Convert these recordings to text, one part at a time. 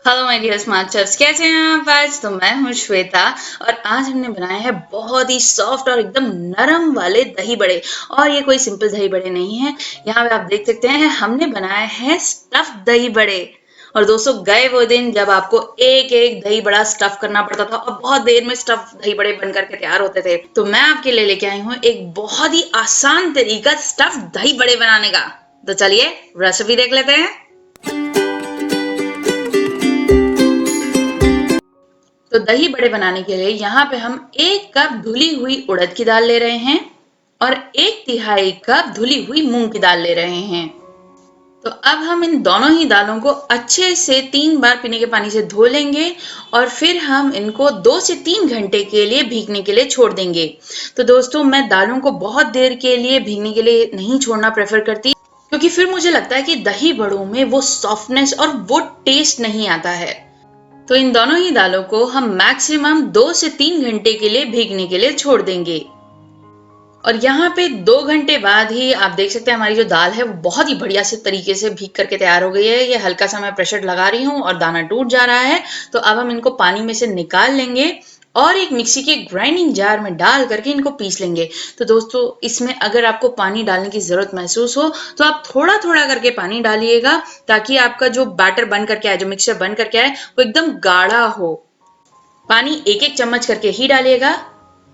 Hello my dear smart chefs, कैसे हैं आप? आज तो मैं हूँ श्वेता और आज हमने बनाए हैं बहुत ही सॉफ्ट और एकदम नरम वाले दही बड़े। और ये कोई सिंपल दही बड़े नहीं है। यहाँ पे आप देख सकते हैं हमने बनाए हैं स्टफ्ड दही बड़े। और दोस्तों, गए वो दिन जब आपको एक एक दही बड़ा स्टफ करना पड़ता था और बहुत देर में स्टफ दही बड़े बन करके तैयार होते थे। तो मैं आपके लिए लेके आई हूँ एक बहुत ही आसान तरीका स्टफ्ड दही बड़े बनाने का। तो चलिए रेसिपी देख लेते हैं। तो दही बड़े बनाने के लिए यहाँ पे हम 1 कप धुली हुई उड़द की दाल ले रहे हैं और 1/3 कप धुली हुई मूंग की दाल ले रहे हैं। तो अब हम इन दोनों ही दालों को अच्छे से 3 बार पीने के पानी से धो लेंगे और फिर हम इनको 2 से 3 घंटे के लिए भीगने के लिए छोड़ देंगे। तो दोस्तों, मैं दालों को बहुत देर के लिए भीगने के लिए नहीं छोड़ना प्रेफर करती, क्योंकि फिर मुझे लगता है कि दही बड़ों में वो सॉफ्टनेस और वो टेस्ट नहीं आता है। तो इन दोनों ही दालों को हम मैक्सिमम 2 से 3 घंटे के लिए भीगने के लिए छोड़ देंगे। और यहाँ पे 2 घंटे बाद ही आप देख सकते हैं हमारी जो दाल है वो बहुत ही बढ़िया से तरीके से भीग करके तैयार हो गई है। ये हल्का सा मैं प्रेशर लगा रही हूँ और दाना टूट जा रहा है। तो अब हम इनको पानी में से निकाल लेंगे और एक मिक्सी के ग्राइंडिंग जार में डाल करके इनको पीस लेंगे। तो दोस्तों, इसमें अगर आपको पानी डालने की जरूरत महसूस हो तो आप थोड़ा थोड़ा करके पानी डालिएगा, ताकि आपका जो बैटर बन करके आए, जो मिक्सचर बन करके आए, वो एकदम गाढ़ा हो। पानी एक एक चम्मच करके ही डालिएगा।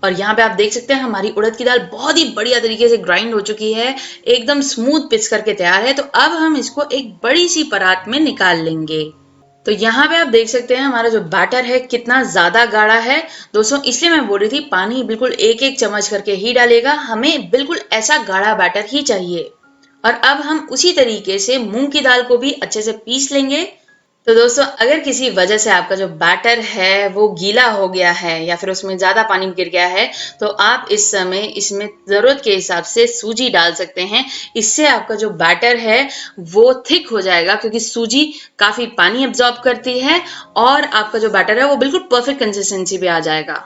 और यहाँ पे आप देख सकते हैं हमारी उड़द की दाल बहुत ही बढ़िया तरीके से ग्राइंड हो चुकी है, एकदम स्मूथ पिस करके तैयार है। तो अब हम इसको एक बड़ी सी परात में निकाल लेंगे। तो यहाँ पे आप देख सकते हैं हमारा जो बैटर है कितना ज्यादा गाढ़ा है। दोस्तों, इसलिए मैं बोल रही थी पानी बिल्कुल एक एक चम्मच करके ही डालेगा, हमें बिल्कुल ऐसा गाढ़ा बैटर ही चाहिए। और अब हम उसी तरीके से मूंग की दाल को भी अच्छे से पीस लेंगे। तो दोस्तों, अगर किसी वजह से आपका जो बैटर है वो गीला हो गया है या फिर उसमें ज्यादा पानी गिर गया है, तो आप इस समय इसमें जरूरत के हिसाब से सूजी डाल सकते हैं। इससे आपका जो बैटर है वो थिक हो जाएगा, क्योंकि सूजी काफी पानी एब्जॉर्ब करती है और आपका जो बैटर है वो बिल्कुल परफेक्ट कंसिस्टेंसी पे आ जाएगा।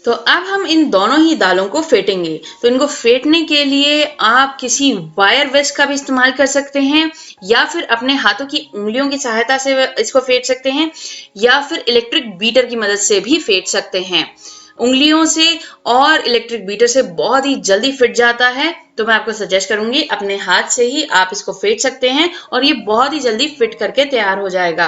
तो अब हम इन दोनों ही दालों को फेंटेंगे। तो इनको फेंटने के लिए आप किसी वायर विस्क का भी इस्तेमाल कर सकते हैं, या फिर अपने हाथों की उंगलियों की सहायता से इसको फेंट सकते हैं, या फिर इलेक्ट्रिक बीटर की मदद से भी फेंट सकते हैं। उंगलियों से और इलेक्ट्रिक बीटर से बहुत ही जल्दी फिट जाता है। तो मैं आपको सजेस्ट करूंगी अपने हाथ से ही आप इसको फेंट सकते हैं और ये बहुत ही जल्दी फिट करके तैयार हो जाएगा।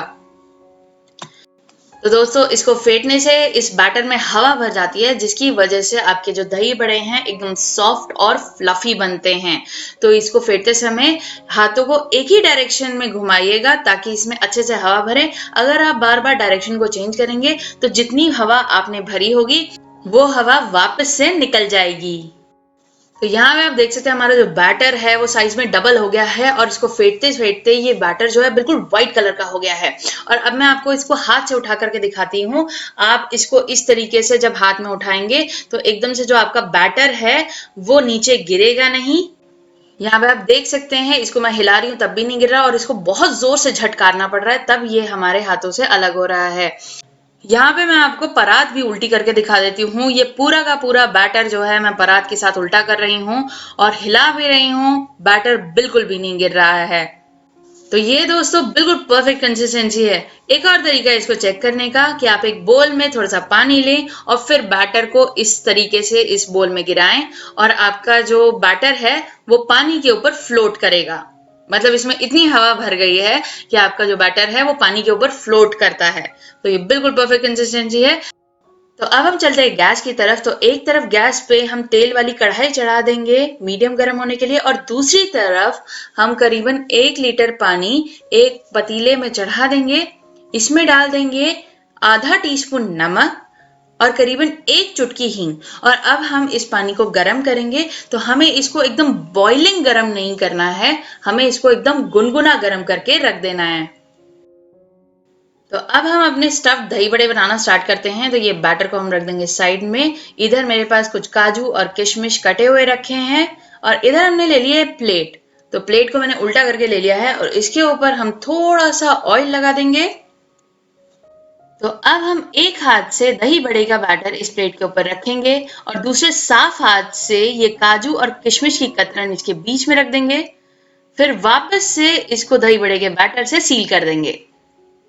तो दोस्तों, इसको फेंटने से इस बैटर में हवा भर जाती है, जिसकी वजह से आपके जो दही बड़े हैं एकदम सॉफ्ट और फ्लफी बनते हैं। तो इसको फेंटते समय हाथों को एक ही डायरेक्शन में घुमाइएगा, ताकि इसमें अच्छे से हवा भरे। अगर आप बार बार डायरेक्शन को चेंज करेंगे तो जितनी हवा आपने भरी होगी वो हवा वापस से निकल जाएगी। तो यहाँ पे आप देख सकते हैं हमारा जो बैटर है वो साइज में डबल हो गया है और इसको फेंटते फेंटते ये बैटर जो है बिल्कुल व्हाइट कलर का हो गया है। और अब मैं आपको इसको हाथ से उठा करके दिखाती हूँ। आप इसको इस तरीके से जब हाथ में उठाएंगे तो एकदम से जो आपका बैटर है वो नीचे गिरेगा नहीं। यहाँ पे आप देख सकते हैं इसको मैं हिला रही हूँ तब भी नहीं गिर रहा, और इसको बहुत जोर से झटकारना पड़ रहा है, तब ये हमारे हाथों से अलग हो रहा है। यहाँ पे मैं आपको परात भी उल्टी करके दिखा देती हूँ। ये पूरा का पूरा बैटर जो है मैं परात के साथ उल्टा कर रही हूँ और हिला भी रही हूँ, बैटर बिल्कुल भी नहीं गिर रहा है। तो ये दोस्तों बिल्कुल परफेक्ट कंसिस्टेंसी है। एक और तरीका है इसको चेक करने का कि आप एक बोल में थोड़ा सा पानी लें और फिर बैटर को इस तरीके से इस बोल में गिराएं और आपका जो बैटर है वो पानी के ऊपर फ्लोट करेगा। मतलब इसमें इतनी हवा भर गई है कि आपका जो बैटर है वो पानी के ऊपर फ्लोट करता है। तो ये बिल्कुल परफेक्ट कंसिस्टेंसी है। तो अब हम चलते हैं गैस की तरफ। तो एक तरफ गैस पे हम तेल वाली कढ़ाई चढ़ा देंगे मीडियम गर्म होने के लिए, और दूसरी तरफ हम करीबन 1 लीटर पानी एक पतीले में चढ़ा देंगे। इसमें डाल देंगे आधा टीस्पून नमक और करीबन 1 चुटकी हींग। और अब हम इस पानी को गर्म करेंगे। तो हमें इसको एकदम बॉइलिंग गर्म नहीं करना है, हमें इसको एकदम गुनगुना गर्म करके रख देना है। तो अब हम अपने स्टफ्ड दही बड़े बनाना स्टार्ट करते हैं। तो ये बैटर को हम रख देंगे साइड में। इधर मेरे पास कुछ काजू और किशमिश कटे हुए रखे हैं और इधर हमने ले लिया है प्लेट। तो प्लेट को मैंने उल्टा करके ले लिया है और इसके ऊपर हम थोड़ा सा ऑयल लगा देंगे। तो अब हम एक हाथ से दही बड़े का बैटर इस प्लेट के ऊपर रखेंगे और दूसरे साफ हाथ से ये काजू और किशमिश की कतरन इसके बीच में रख देंगे। फिर वापस से इसको दही बड़े के बैटर से सील कर देंगे।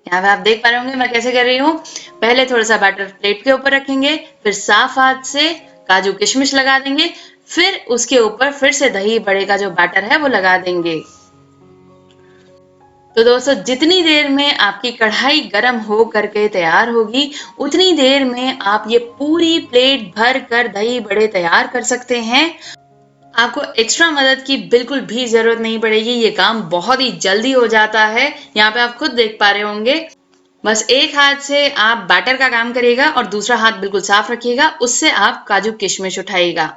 यहाँ पे आप देख पा रहे होंगे मैं कैसे कर रही हूँ। पहले थोड़ा सा बैटर प्लेट के ऊपर रखेंगे, फिर साफ हाथ से काजू किशमिश लगा देंगे, फिर उसके ऊपर फिर से दही बड़े का जो बैटर है वो लगा देंगे। तो दोस्तों जितनी देर में आपकी कढ़ाई गर्म हो करके तैयार होगी, उतनी देर में आप ये पूरी प्लेट भर कर दही बड़े तैयार कर सकते हैं। आपको एक्स्ट्रा मदद की बिल्कुल भी जरूरत नहीं पड़ेगी, ये काम बहुत ही जल्दी हो जाता है। यहाँ पे आप खुद देख पा रहे होंगे। बस एक हाथ से आप बैटर का काम करिएगा और दूसरा हाथ बिल्कुल साफ रखिएगा, उससे आप काजू किशमिश उठाइएगा।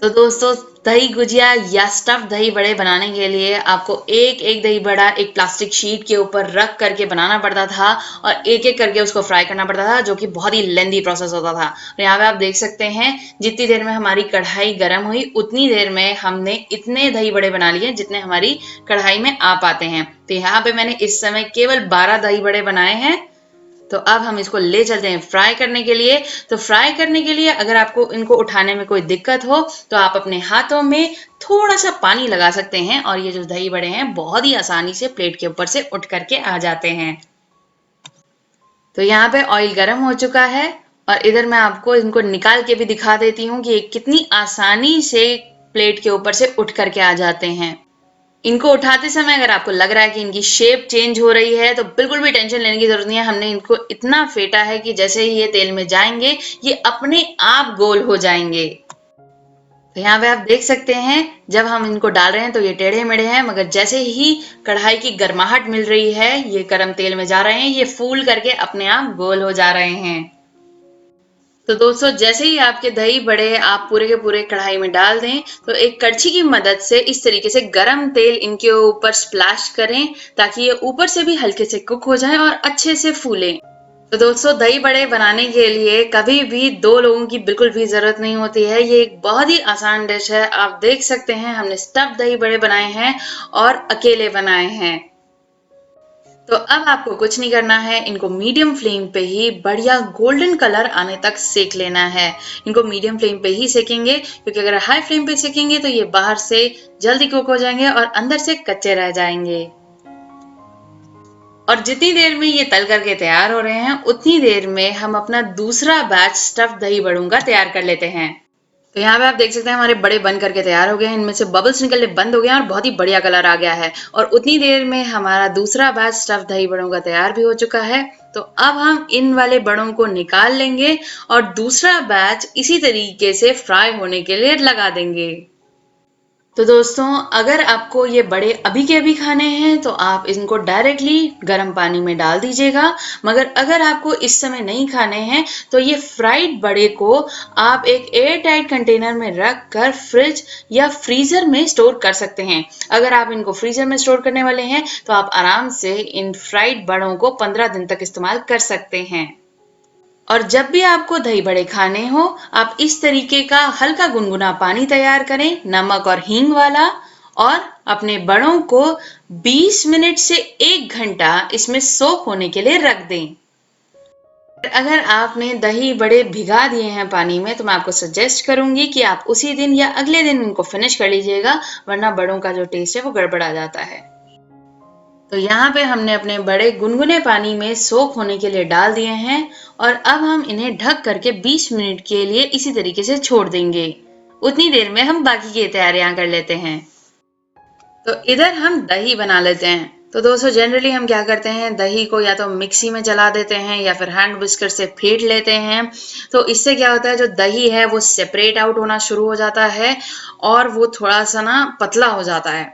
तो दोस्तों दही गुजिया या स्टफ दही बड़े बनाने के लिए आपको एक एक दही बड़ा एक प्लास्टिक शीट के ऊपर रख करके बनाना पड़ता था और एक एक करके उसको फ्राई करना पड़ता था, जो कि बहुत ही लेंदी प्रोसेस होता था। और यहाँ पे आप देख सकते हैं जितनी देर में हमारी कढ़ाई गर्म हुई उतनी देर में हमने इतने दही बड़े बना लिए जितने हमारी कढ़ाई में आ पाते हैं। तो यहाँ पे मैंने इस समय केवल 12 दही बड़े बनाए हैं। तो अब हम इसको ले चलते हैं फ्राई करने के लिए। तो फ्राई करने के लिए अगर आपको इनको उठाने में कोई दिक्कत हो तो आप अपने हाथों में थोड़ा सा पानी लगा सकते हैं और ये जो दही बड़े हैं बहुत ही आसानी से प्लेट के ऊपर से उठ करके आ जाते हैं। तो यहाँ पे ऑयल गर्म हो चुका है और इधर मैं आपको इनको निकाल के भी दिखा देती हूँ कि ये कितनी आसानी से प्लेट के ऊपर से उठ करके आ जाते हैं। इनको उठाते समय अगर आपको लग रहा है कि इनकी शेप चेंज हो रही है तो बिल्कुल भी टेंशन लेने की जरूरत नहीं है। हमने इनको इतना फेंटा है कि जैसे ही ये तेल में जाएंगे ये अपने आप गोल हो जाएंगे। तो यहाँ पे आप देख सकते हैं जब हम इनको डाल रहे हैं तो ये टेढ़े मेढ़े हैं, मगर जैसे ही कढ़ाई की गर्माहट मिल रही है ये गरम तेल में जा रहे हैं, ये फूल करके अपने आप गोल हो जा रहे हैं। तो दोस्तों जैसे ही आपके दही बड़े आप पूरे के पूरे कढ़ाई में डाल दें तो एक कड़छी की मदद से इस तरीके से गरम तेल इनके ऊपर स्प्लैश करें ताकि ये ऊपर से भी हल्के से कुक हो जाए और अच्छे से फूले। तो दोस्तों दही बड़े बनाने के लिए कभी भी 2 लोगों की बिल्कुल भी जरूरत नहीं होती है। ये एक बहुत ही आसान डिश है। आप देख सकते हैं हमने स्टफ दही बड़े बनाए हैं और अकेले बनाए हैं। तो अब आपको कुछ नहीं करना है, इनको मीडियम फ्लेम पे ही बढ़िया गोल्डन कलर आने तक सेक लेना है। इनको मीडियम फ्लेम पे ही सेकेंगे क्योंकि अगर हाई फ्लेम पे सेकेंगे तो ये बाहर से जल्दी कुक हो जाएंगे और अंदर से कच्चे रह जाएंगे। और जितनी देर में ये तल करके तैयार हो रहे हैं उतनी देर में हम अपना दूसरा बैच स्टफ दही बड़ों का तैयार कर लेते हैं। तो यहाँ पे आप देख सकते हैं हमारे बड़े बन करके तैयार हो गए हैं, इनमें से बबल्स निकलने बंद हो गए हैं और बहुत ही बढ़िया कलर आ गया है। और उतनी देर में हमारा दूसरा बैच स्टफ दही बड़ों का तैयार भी हो चुका है। तो अब हम इन वाले बड़ों को निकाल लेंगे और दूसरा बैच इसी तरीके से फ्राई होने के लिए लगा देंगे। तो दोस्तों अगर आपको ये बड़े अभी के अभी खाने हैं तो आप इनको डायरेक्टली गर्म पानी में डाल दीजिएगा, मगर अगर आपको इस समय नहीं खाने हैं तो ये फ्राइड बड़े को आप एक एयर टाइट कंटेनर में रख कर फ्रिज या फ्रीजर में स्टोर कर सकते हैं। अगर आप इनको फ्रीजर में स्टोर करने वाले हैं तो आप आराम से इन फ्राइड बड़ों को 15 दिन तक इस्तेमाल कर सकते हैं। और जब भी आपको दही बड़े खाने हो आप इस तरीके का हल्का गुनगुना पानी तैयार करें, नमक और हींग वाला, और अपने बड़ों को 20 मिनट से 1 घंटा इसमें सोक होने के लिए रख दें। अगर आपने दही बड़े भिगा दिए हैं पानी में तो मैं आपको सजेस्ट करूंगी कि आप उसी दिन या अगले दिन इनको फिनिश कर लीजिएगा, वरना बड़ों का जो टेस्ट है वो गड़बड़ा जाता है। तो यहाँ पे हमने अपने बड़े गुनगुने पानी में सोक होने के लिए डाल दिए हैं और अब हम इन्हें ढक करके 20 मिनट के लिए इसी तरीके से छोड़ देंगे। उतनी देर में हम बाकी की तैयारियां कर लेते हैं। तो इधर हम दही बना लेते हैं। तो दोस्तों जनरली हम क्या करते हैं, दही को या तो मिक्सी में चला देते हैं या फिर हैंड विस्कर से फेंट लेते हैं। तो इससे क्या होता है, जो दही है वो सेपरेट आउट होना शुरू हो जाता है और वो थोड़ा सा ना पतला हो जाता है।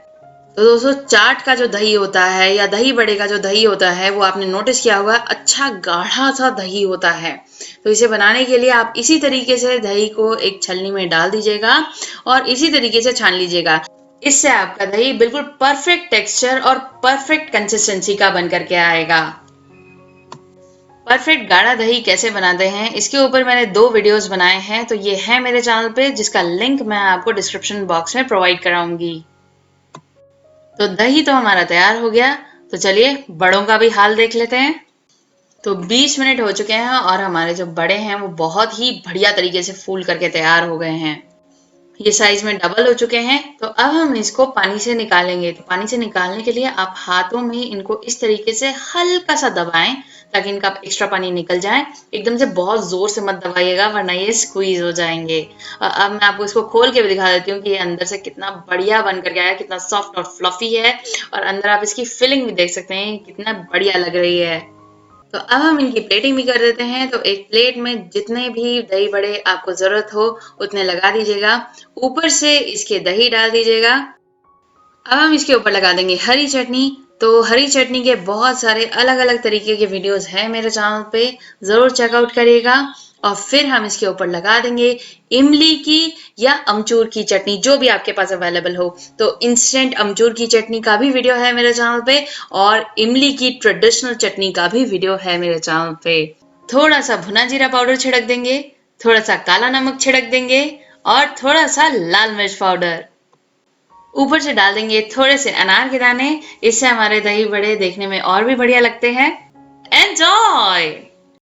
तो दोस्तों चाट का जो दही होता है या दही बड़े का जो दही होता है वो आपने नोटिस किया होगा अच्छा गाढ़ा सा दही होता है। तो इसे बनाने के लिए आप इसी तरीके से दही को एक छलनी में डाल दीजिएगा और इसी तरीके से छान लीजिएगा। इससे आपका दही बिल्कुल परफेक्ट टेक्सचर और परफेक्ट कंसिस्टेंसी का बन करके आएगा। परफेक्ट गाढ़ा दही कैसे बनाते हैं इसके ऊपर मैंने 2 वीडियोस बनाए हैं, तो ये है मेरे चैनल पे, जिसका लिंक मैं आपको डिस्क्रिप्शन बॉक्स में प्रोवाइड कराऊंगी। तो दही तो हमारा तैयार हो गया, तो चलिए बड़ों का भी हाल देख लेते हैं। तो 20 मिनट हो चुके हैं और हमारे जो बड़े हैं वो बहुत ही बढ़िया तरीके से फूल करके तैयार हो गए हैं। ये साइज में डबल हो चुके हैं। तो अब हम इसको पानी से निकालेंगे। तो पानी से निकालने के लिए आप हाथों में इनको इस तरीके से हल्का सा दबाएं ताकि इनका एक्स्ट्रा पानी निकल जाए। एकदम से बहुत जोर से मत दबाइएगा वरना ये स्क्वीज हो जाएंगे। अब मैं आपको इसको खोल के भी दिखा देती हूँ कि ये अंदर से कितना बढ़िया बन कर के आया, कितना सॉफ्ट और फ्लफी है। और अंदर आप इसकी फिलिंग भी देख सकते हैं कितना बढ़िया लग रही है। तो अब हम इनकी प्लेटिंग भी कर देते हैं। तो एक प्लेट में जितने भी दही बड़े आपको जरूरत हो उतने लगा दीजिएगा। ऊपर से इसके दही डाल दीजिएगा। अब हम इसके ऊपर लगा देंगे हरी चटनी। तो हरी चटनी के बहुत सारे अलग अलग तरीके के वीडियोस हैं मेरे चैनल पे, जरूर चेकआउट करिएगा। और फिर हम इसके ऊपर लगा देंगे इमली की या अमचूर की चटनी, जो भी आपके पास अवेलेबल हो। तो इंस्टेंट अमचूर की चटनी का भी वीडियो है मेरे चैनल पे और इमली की ट्रेडिशनल चटनी का भी वीडियो है मेरे चैनल पे। थोड़ा सा भुना जीरा पाउडर छिड़क देंगे, थोड़ा सा काला नमक छिड़क देंगे और थोड़ा सा लाल मिर्च पाउडर। ऊपर से डाल देंगे थोड़े से अनार के दाने। इससे हमारे दही बड़े देखने में और भी बढ़िया लगते हैं। एंजॉय।